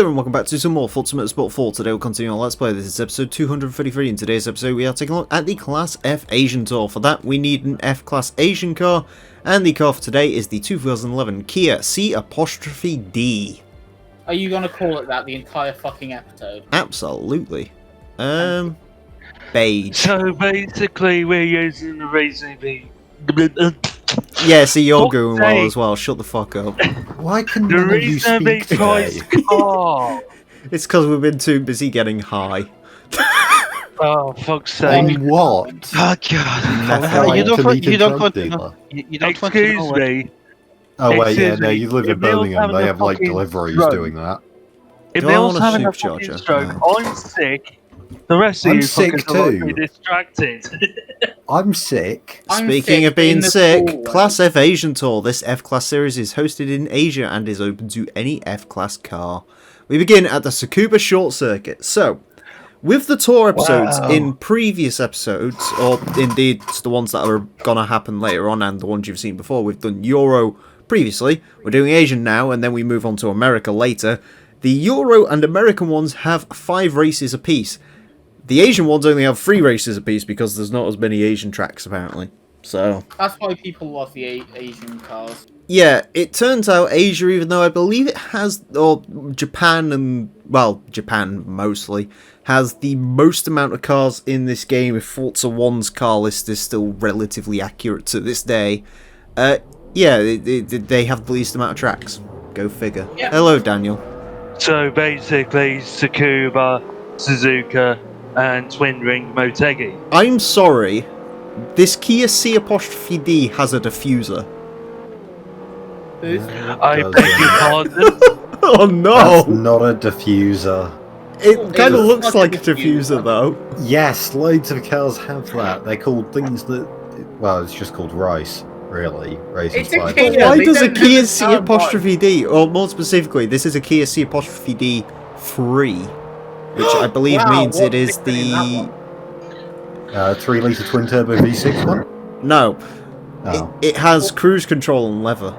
there and welcome back to some more Forza Motorsport 4. Today we'll continue on Let's Play. This is episode 233. In today's episode we are taking a look at the Class F Asian Tour. For that we need an F-Class Asian car, and the car for today is the 2011 Kia Cee'd. Are you going to call it that the entire fucking episode? Absolutely. Beige. So basically we're using the Racing V. Yeah, see, you're going well as well. Shut the fuck up. Why can The none of you reason speak today? car. It's because we've been too busy getting high. Oh, fuck's sake. On what? Oh god! You don't want to know. Excuse me. Oh wait, yeah, Excuse no, me. you live in If Neil's Birmingham. having They a have like fucking deliveries stroke. doing that. If Do I Neil's want a having a supercharger? fucking stroke, No. I'm sick. The rest of I'm you sick fuckers are too. be distracted. I'm sick. I'm Speaking sick of being in the sick, school. Class F Asian Tour. This F-Class series is hosted in Asia and is open to any F-Class car. We begin at the Tsukuba Short Circuit. So, with the tour episodes in previous episodes, or indeed the ones that are going to happen later on and the ones you've seen before, we've done Euro previously, we're doing Asian now, and then we move on to America later. The Euro and American ones have 5 races apiece. The Asian ones only have 3 races apiece because there's not as many Asian tracks apparently. So That's why people love the Asian cars. yeah, it turns out Asia, even though I believe it has, or Japan and, well, Japan mostly, has the most amount of cars in this game, if Forza 1's car list is still relatively accurate to this day. Yeah, they have the least amount of tracks. Go figure. Yep. Hello, Daniel. So basically, Tsukuba, Suzuka, and Twin Ring Motegi. I'm sorry, this Kia C''D has a diffuser. I Does beg it? your pardon. Oh That's no! not a diffuser. It kind of It looks looks like a like a diffuser. diffuser though. Yes, loads of cars have that. They're called things that... Well, it's just called rice, really. Rice It's is a fine. Kia. Why they does a don't Kia have the sound C''D, or more specifically, this is a Kia C''D 3, which I believe Wow, means it what's is different in that the... 3-litre twin-turbo V6 one? No, Oh. it has cruise control and leather.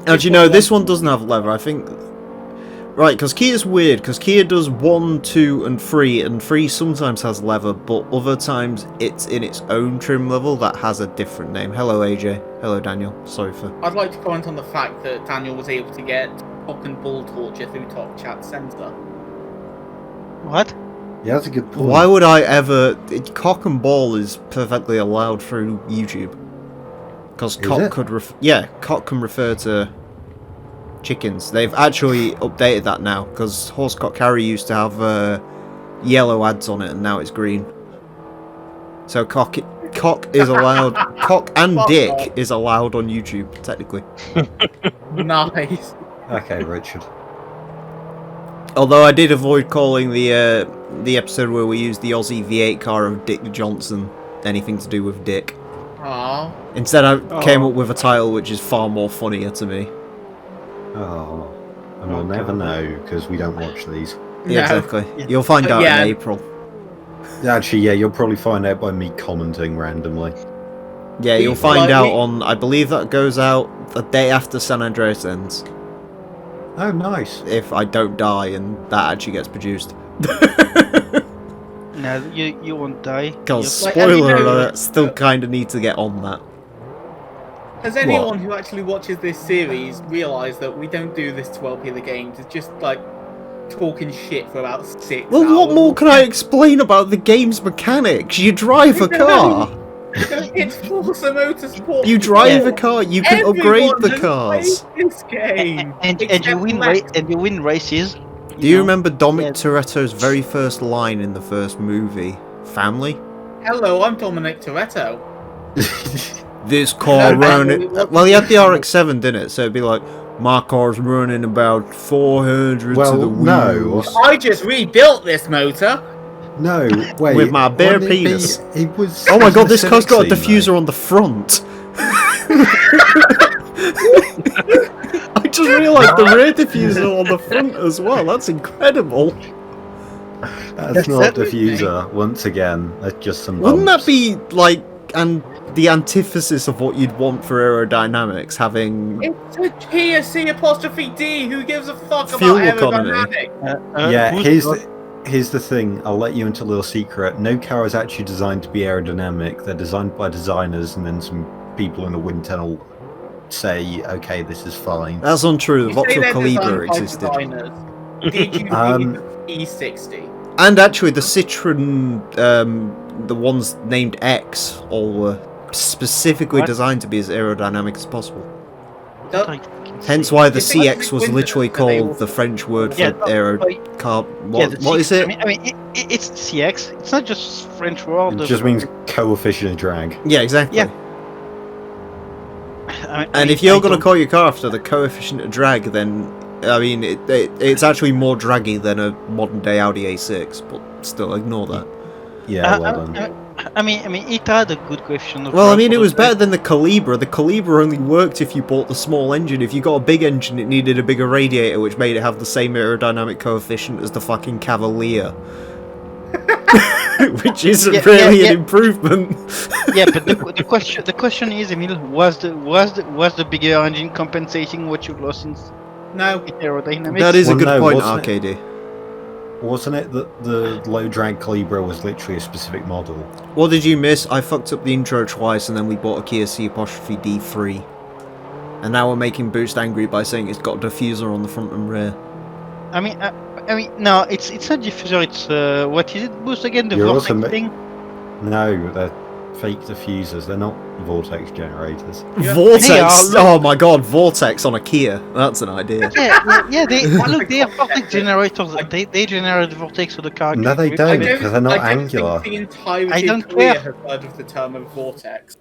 And you know, this one doesn't have leather, I think... Right, because Kia's weird, because Kia does 1, 2 and 3, and 3 sometimes has leather, but other times it's in its own trim level that has a different name. Hello AJ. Hello Daniel. Sorry for... I'd like to comment on the fact that Daniel was able to get cock and ball torture through Top Chat Center. What? Yeah, that's a good point. Why would I ever... Cock and ball is perfectly allowed through YouTube. Because cock it? could cock can refer to chickens. They've actually updated that now, because Horsecock Harry used to have yellow ads on it, and now it's green. So cock is allowed... cock and Fuck dick off. is allowed on YouTube, technically. Nice. Okay, Richard. Although I did avoid calling the episode where we used the Aussie V8 car of Dick Johnson anything to do with Dick. Aww. Instead, I came up with a title which is far more funnier to me. Oh. And we'll never know, because we don't watch these. Yeah, No. exactly. You'll find out Yeah. in April. Actually, yeah, you'll probably find out by me commenting randomly. Yeah, you'll We- find like, out we- on... I believe that goes out the day after San Andreas ends. Oh, nice. If I don't die and that actually gets produced. No, you won't die. Because, Like, have you spoiler know- alert, still kind of need to get on that. Has anyone who actually watches this series realised that we don't do this to LP the games? It's just like talking shit for about 6 hours. Well, what more can I explain about the game's mechanics? You drive a car. It's Forza Motorsport. You drive Yeah. a car. You can Everyone upgrade the has cars. played this game. And you Except win Lex. and you win races. Do you know? remember Dominic Yeah. Toretto's very first line in the first movie? Family? Hello, I'm Dominic Toretto. This car No, running... it wasn't- Well, he had the RX-7, didn't it? So it'd be like, my car's running about 400 Well, to the no. wheels. I just rebuilt this motor. No, wait. With my bare wouldn't it be- penis. He was. Oh my god, this car's got a Civic scene, diffuser on the front. I just realised the rear diffuser on the front as well. That's incredible. though. That's not a diffuser. Once again, that's just some. Wouldn't that bumps. be like... And the antithesis of what you'd want for aerodynamics, having It's a Kia C''D. Who gives a fuck Fuel about economy. aerodynamics? Yeah, who's here's the thing. I'll let you into a little secret. No car is actually designed to be aerodynamic. They're designed by designers, and then some people in a wind tunnel say, "Okay, this is fine." that's untrue. The You say Vauxhall they're Calibre designed by existed, designers. Did you read the E60? and actually the Citroen, the ones named X, all were specifically What? designed to be as aerodynamic as possible. Don't- Hence why the If they CX was win literally this, then they called will- the French word for Yeah, aero but- car. Yeah, What is it? I mean, it's CX. It's not just French word. It just means coefficient of drag. Yeah, exactly. Yeah. And if you're going to call your car after the coefficient of drag, then I mean it's actually more draggy than a modern day Audi A6, but still ignore that. Yeah, well done. I mean, it had a good coefficient of Well, I drag mean, for it the was drag. better than the Calibre. The Calibre only worked if you bought the small engine. If you got a big engine, it needed a bigger radiator, which made it have the same aerodynamic coefficient as the fucking Cavalier. Which isn't Yeah, really yeah. an improvement. Yeah, but the question is, Emil, was the bigger engine compensating what you lost in No. aerodynamics? That is a Well, good no, point, wasn't it? Arcady. Wasn't it that the low drag Calibre was literally a specific model? What did you miss? I fucked up the intro twice, and then we bought a Kia C''D3. And now we're making Boost angry by saying it's got a diffuser on the front and rear. I mean, no, it's not diffuser. It's what is it? Boost again? The You're vortex also thing? No, they're fake diffusers. They're not vortex generators. Yeah. Vortex! They are, look. Oh my god, Vortex on a Kia. That's an idea. Yeah. They are vortex generators. They generate vortex so the car. No, they can- don't. I because they're not I don't angular. think the entirety I don't of Korea care. have heard of the term of vortex.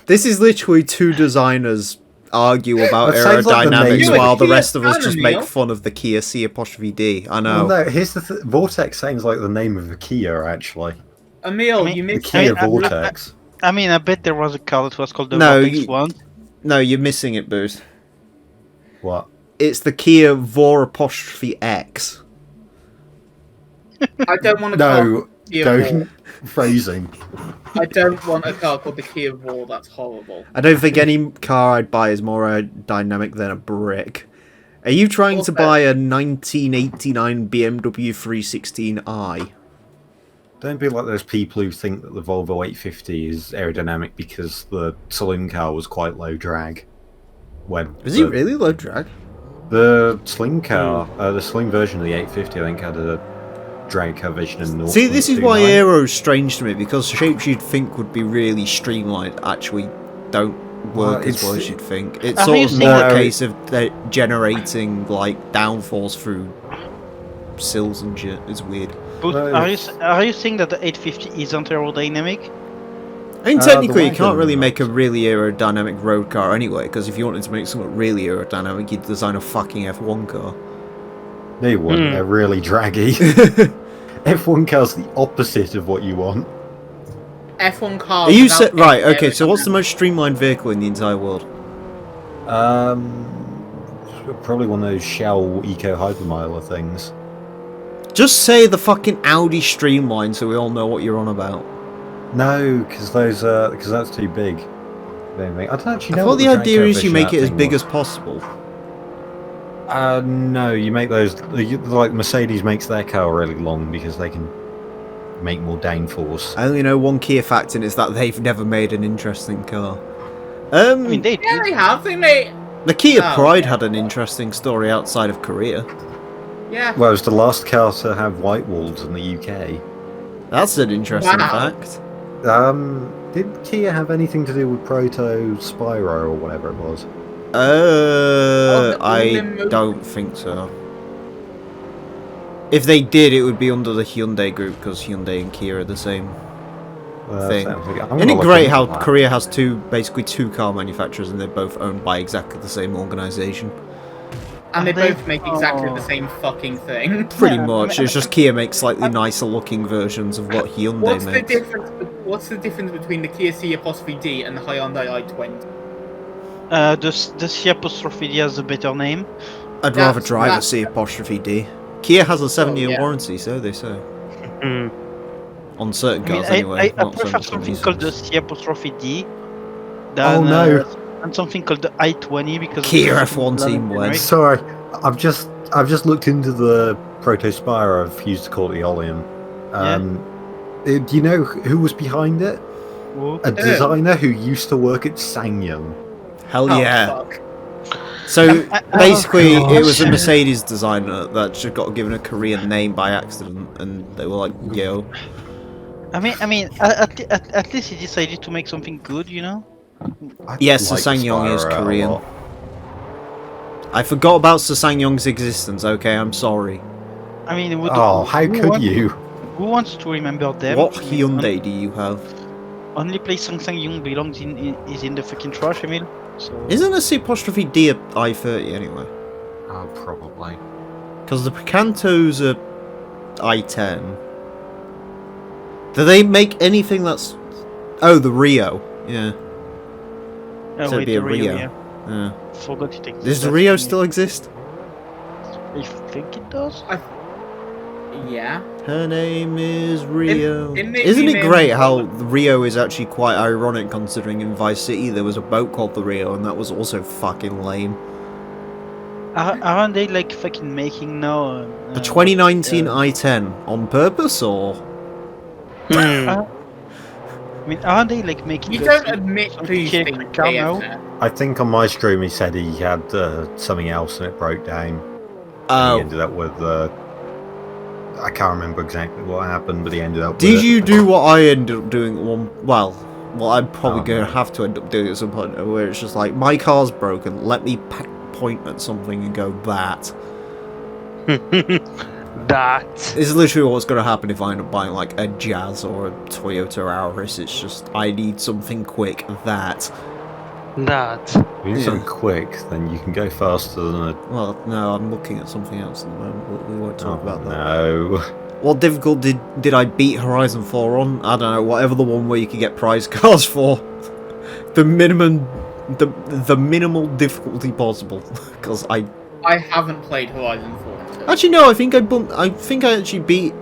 This is literally two designers argue about That sounds like the aerodynamics name. while the Kia rest of us just fan, make Neil. fun of the Kia C''D. I know. Well, no, here's the Vortex sounds like the name of a Kia, actually. Emil, I mean, you The missed Kia it. Vortex. I mean, I bet there was a car that was called the No, Vortex you- one. No, you're missing it, Boost. What? It's the Kia Vor''X. I don't want a car No, called the Kia Vor. don't. Phrasing. I don't want a car called the Kia Vor. That's horrible. I don't think any car I'd buy is more aerodynamic than a brick. Are you trying to Also- buy a 1989 BMW 316i? Don't be like those people who think that the Volvo 850 is aerodynamic because the saloon car was quite low drag. When Is he really low drag? The slim car, the slim version of the 850, I think, had a drag coefficient of 0.29. See, this is why Aero's strange to me, because shapes you'd think would be really streamlined actually don't work Well, as well it's- as you'd think. It's Are sort you of saying more a that- case of generating like downforce through sills and shit. It's weird. But No, are you saying that the 850 isn't aerodynamic? I mean, the technically, you wagon can't really not. make a really aerodynamic road car anyway, because if you wanted to make something really aerodynamic, you'd design a fucking F1 car. No, you wouldn't. They're really draggy. F1 car's the opposite of what you want. F1 cars. Are you without right? any Okay, so what's the aerodynamics. most streamlined vehicle in the entire world? Probably one of those Shell Eco Hypermiler things. Just say the fucking Audi Streamline, so we all know what you're on about. No, because that's too big. I don't actually I know. thought what the drag idea is you coefficient make that it as thing big was. as possible. No, you make those like Mercedes makes their car really long because they can make more downforce. I only know one Kia fact, and it's that they've never made an interesting car. I mean, they Yeah, did. they have. They made. The Kia Oh, Pride okay. had an interesting story outside of Korea. Yeah. Well, it was the last car to have white walls in the UK. That's an interesting Wow. fact. Did Kia have anything to do with Proto Spyro or whatever it was? I Limbo. don't think so. If they did, it would be under the Hyundai group, because Hyundai and Kia are the same thing. Sounds like I'm Isn't gonna it look great into how that. Korea has basically two car manufacturers, and they're both owned by exactly the same organisation? And they Are they- both make exactly the Oh. same fucking thing. Pretty Yeah, much. It's just Kia makes slightly nicer looking versions of what Hyundai What's the makes. difference? What's the difference between the Kia C''D and the Hyundai i20? The C''D has a better name. I'd rather That's- drive a that's- C''D. Kia has a 7-year yeah. warranty, so they say. On certain I mean, cars, anyway. I not so prefer much on something these called the ones. C''D Oh, than no. and something called the I-20 because Kia of the F1 fucking team generic. wins. Sorry, I've just looked into the Protospire. I've used to call it the Oleum. Do you know who was behind it? Whoa. A designer who used to work at SsangYong. Hell Oh, yeah. fuck. So basically, Oh, it was a gosh. Mercedes designer that just got given a Korean name by accident, and they were like, "Yo." I mean, at least he decided to make something good, you know. I Yes, like the SsangYong is Spyro a Korean. lot. I forgot about SsangYong's existence. Okay, I'm sorry. I mean, Oh, how could you? Who wants to remember them? What I mean, Hyundai do you have? only place SsangYong belongs is in the fucking trash, Emil. So Isn't a C''D a I-30 anyway? Oh, probably. Because the Picanto's a I-10. Do they make anything that's... Oh, the Rio. Yeah. Oh, So it'd wait, be a the Rio, Rio. yeah. Yeah. Forgot it exists. Does the That's Rio funny. still exist? I think it does. Yeah. Her name is Rio. didn't it Isn't it rename great the how world? the Rio is actually quite ironic considering in Vice City there was a boat called the Rio and that was also fucking lame. Aren't they like fucking making now? The 2019 I-10 on purpose or? I mean, aren't they like making? You a don't some- admit some these electric things, car now? AFN. I think on my stream he said he had something else and it broke down. He Oh. ended up with I can't remember exactly what happened, but he ended up with Did it. you do what I ended up doing at one... Well, I'm probably Oh, going no. to have to end up doing at some point where it's just like, my car's broken, let me point at something and go, that. That. This is literally what's going to happen if I end up buying like a Jazz or a Toyota Auris. It's just, I need something quick, that. That. If you need Yeah. something quick, then you can go faster than a... Well, no, I'm looking at something else at the moment, but we won't talk about that. No. What difficulty did I beat Horizon 4 on? I don't know, whatever the one where you could get prize cars for. The minimum... The minimal difficulty possible. Because I haven't played Horizon 4 until. actually no, I think I actually beat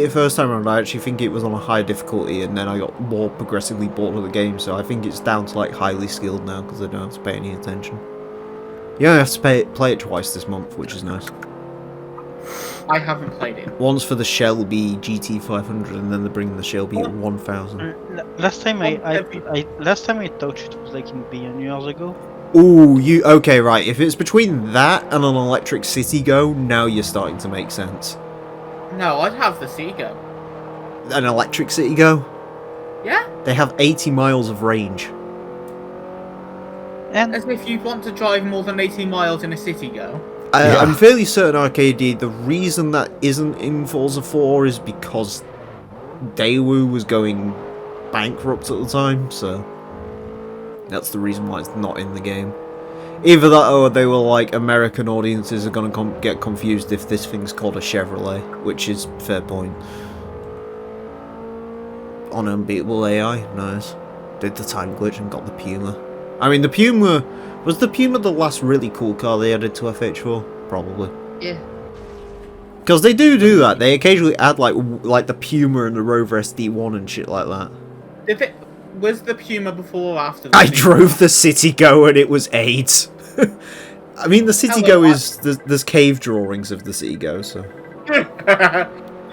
it first time around. I actually think it was on a higher difficulty, and then I got more progressively bored of the game. So I think it's down to like highly skilled now because I don't have to pay any attention. You only have to play it twice this month, which is nice. I haven't played it. Once for the Shelby GT500, and then they bring the Shelby at 1000. Last time I touched it was like in billion years ago. Ooh, okay, right. If it's between that and an electric City Go, now you're starting to make sense. No, I'd have the Seago. An electric City Go? Yeah? They have 80 miles of range. And As if you want to drive more than 80 miles in a Citigo. Yeah. I'm fairly certain, Arcade, the reason that isn't in Forza 4 is because Daewoo was going bankrupt at the time, so that's the reason why it's not in the game. Either that or they were like, American audiences are going to get confused if this thing's called a Chevrolet, which is fair point. On Unbeatable AI, nice. Did the time glitch and got the Puma. I mean, the Puma... Was the Puma the last really cool car they added to FH4? Probably. Yeah. Because they do that. They occasionally add like the Puma and the Rover SD1 and shit like that. Was the Puma before or after the I Puma? drove the Citigo and it was AIDS. I mean, the Citigo is... There's cave drawings of the Citigo, so...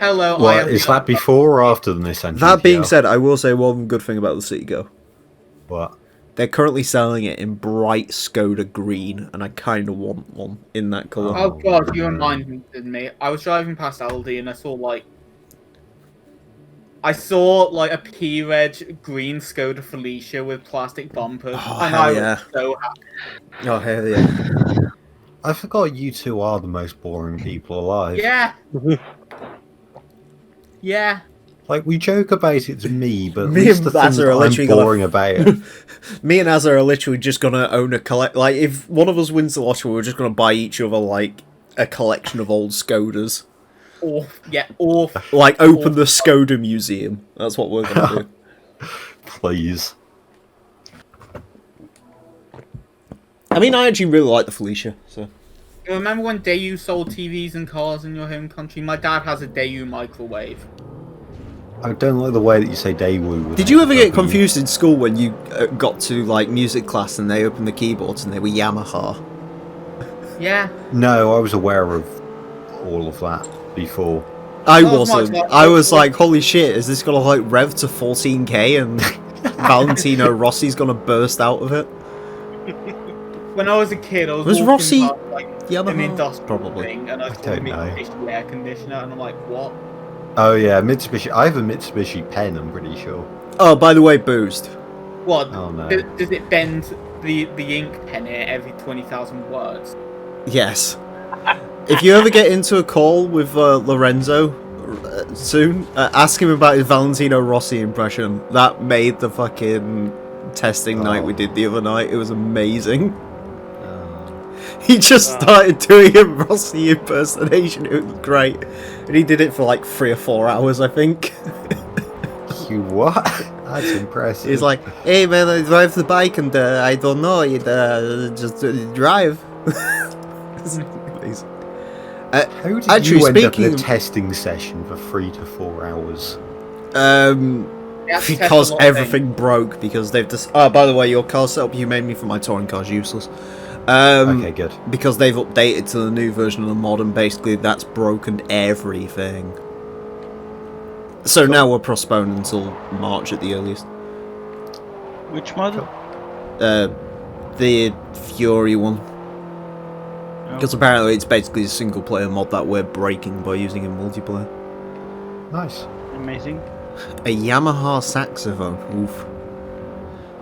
Hello, I Well, am is the- that before or after the Nissan That being GTR? said, I will say one good thing about the Citigo. What? They're currently selling it in bright Skoda green, and I kind of want one in that colour. Oh god, you reminded me. I was driving past Aldi and I saw like a P-Reg green Skoda Felicia with plastic bumpers, Oh, and hell I yeah. was so happy. Oh, hell yeah. I forgot you two are the most boring people alive. Yeah. Yeah. Like, we joke about it's me, but Me at least and the Baz things are that literally I'm gonna- boring about it. Me and Azza are literally just gonna own a collect. Like, if one of us wins the lottery, we're just gonna buy each other like a collection of old Skodas. Or Like, open the Skoda museum. That's what we're gonna do. Please. I mean, I actually really like the Felicia. So you remember when Daewoo sold TVs and cars in your home country? My dad has a Daewoo microwave. I don't like the way that you say Daewoo. with Did you ever get W. confused in school when you got to like music class and they opened the keyboards and they were Yamaha? Yeah. No, I was aware of all of that before. I Oh, wasn't. Mark, I was like, holy shit, is this gonna like rev to 14k and Valentino Rossi's gonna burst out of it? When I was a kid, I was Was walking Rossi past, like, Yamaha? an industrial Probably. thing, and I saw a don't know. Mitsubishi air conditioner, and I'm like, what? Oh yeah, Mitsubishi. I have a Mitsubishi pen. I'm pretty sure. Oh, by the way, boost. What? Oh no. Does it bend the ink pen here every 20,000 words? Yes. If you ever get into a call with Lorenzo soon, ask him about his Valentino Rossi impression. That made the fucking testing night we did the other night. It was amazing. He just started doing a Rossi impersonation. It was great. And he did it for like 3 or 4 hours, I think. You what? That's impressive. He's like, hey man, I drive the bike and I don't know, just drive. It's amazing. How did actually, you end up in speaking a of- testing session for 3 to 4 hours? You have to test Because a lot of everything broke, because they've just... Oh, by the way, your car setup you made me for my touring car's useless. Okay, good. Because they've updated to the new version of the mod, and basically that's broken everything. So now we're postponed until March at the earliest. Which mod? The Fury one. Oh. Because apparently it's basically a single player mod that we're breaking by using in multiplayer. Nice. Amazing. A Yamaha saxophone. Oof.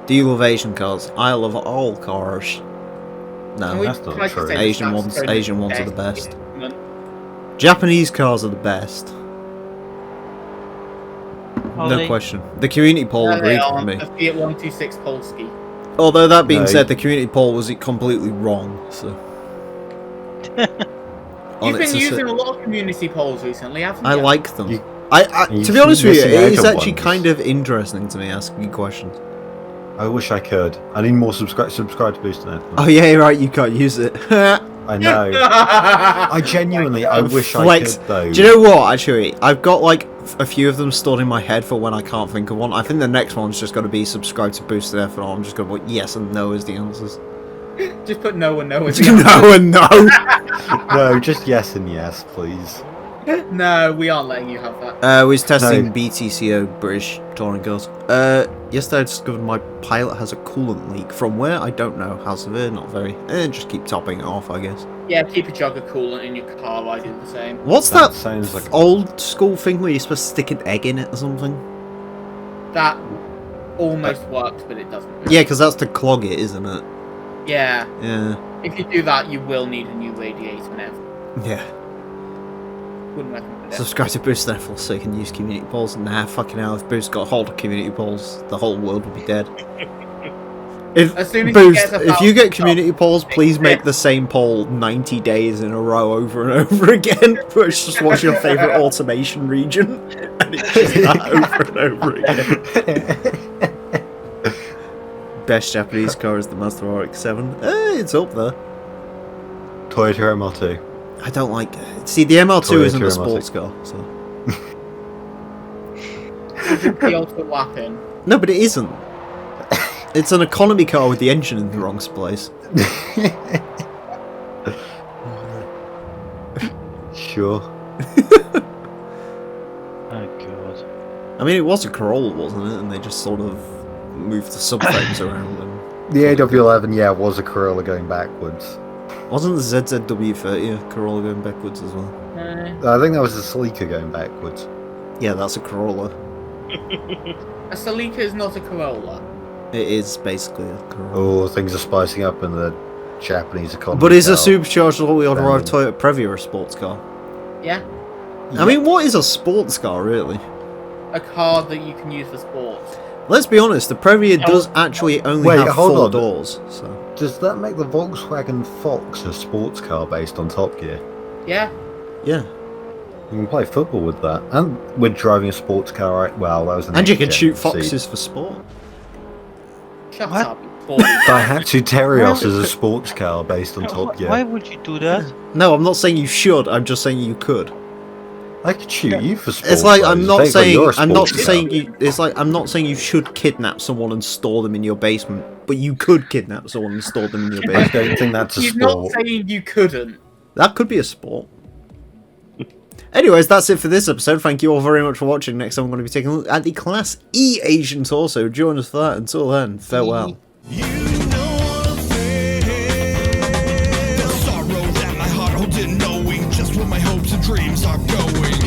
Do you love Asian cars? I love all cars. Can No. we that's not try to true. say the Asian ones- saxophone is Asian ones are the best. instrument? Japanese cars are the best. Are No they? question. The community poll No, they agreed with aren't. me. The Fiat 126 Polski. Although that being No. said, the community poll was completely wrong. So. You've been Onyx is- using a lot of community polls recently, haven't you? I like them. You- To you've be honest with you, missing it out is on actually ones. kind of interesting to me asking questions. I wish I could. I need more subscribe to Boost Net. Oh yeah, you're right. You can't use it. I know. I genuinely, I wish Flex. I could though. Do you know what? Actually, I've got like a few of them stored in my head for when I can't think of one. I think the next one's just going to be subscribe to Boost Net, and I'm just going to put yes and no as the answers. Just put no and no as No and no. No, just yes and yes, please. No, we aren't letting you have that. We was testing No. BTCO British touring cars. Yesterday I discovered my pilot has a coolant leak. From where? I don't know. How severe? Not very. Just keep topping it off, I guess. Yeah, keep a jug of coolant in your car. I do the same. What's That that, sounds like- old school thing where you're supposed to stick an egg in it or something? That almost works, but it doesn't. Yeah, because that's to clog it, isn't it? Yeah. Yeah. If you do that, you will need a new radiator and everything. Yeah. Wouldn't recommend it. Subscribe to Boost Therefore so you can use community polls. Nah, fucking hell, if Boost got hold of community polls, the whole world would be dead. If As soon as you Boost, get if you get about- community polls, please make the same poll 90 days in a row over and over again. Where it's just what's your favourite automation region? And it's just that over and over again. Best Japanese car is the Mazda RX-7. It's up there. Toyota ML2. I don't like... See, the ML2 Toyota isn't a ML2. sports car, so... the ultimate weapon. No, but it isn't. It's an economy car with the engine in the wrong place. Sure. Oh god. I mean, it was a Corolla, wasn't it? And they just sort of moved the subframes around. And The AW11, yeah, was a Corolla going backwards. wasn't the ZZW30 a Corolla going backwards as well? I think that was a Celica going backwards. Yeah, that's a Corolla. A Celica is not a Corolla. It is basically a Corolla. Oh, things are spicing up in the Japanese economy. But is a now. supercharged all-wheel drive Banging. Toyota Previa a sports car? Yeah. I mean, what is a sports car, really? A car that you can use for sports. Let's be honest, the Previa does actually only Wait, have hold 4 on. doors. So. Does that make the Volkswagen Fox a sports car based on Top Gear? Yeah. Yeah. You can play football with that. And we're driving a sports car, right? Well, that was an And you can next shoot gen, foxes for sport. Shut What? up. you poor- Daihatsu Terios is a sports car based on Top Gear. Why would you do that? No, I'm not saying you should, I'm just saying you could. I could shoot you for sport. It's like I'm not Basically, saying you're a I'm not sport saying shooter. you. It's like I'm not saying you should kidnap someone and store them in your basement, but you could kidnap someone and store them in your I basement. don't think that's a He's not sport. saying you couldn't. That could be a sport. Anyways, that's it for this episode. Thank you all very much for watching. Next time I'm going to be taking a look at the Class E Asian Torso. Join us for that. Until then, farewell. You know the fear, the sorrow that my heart holds in knowing just where my hopes and dreams are going.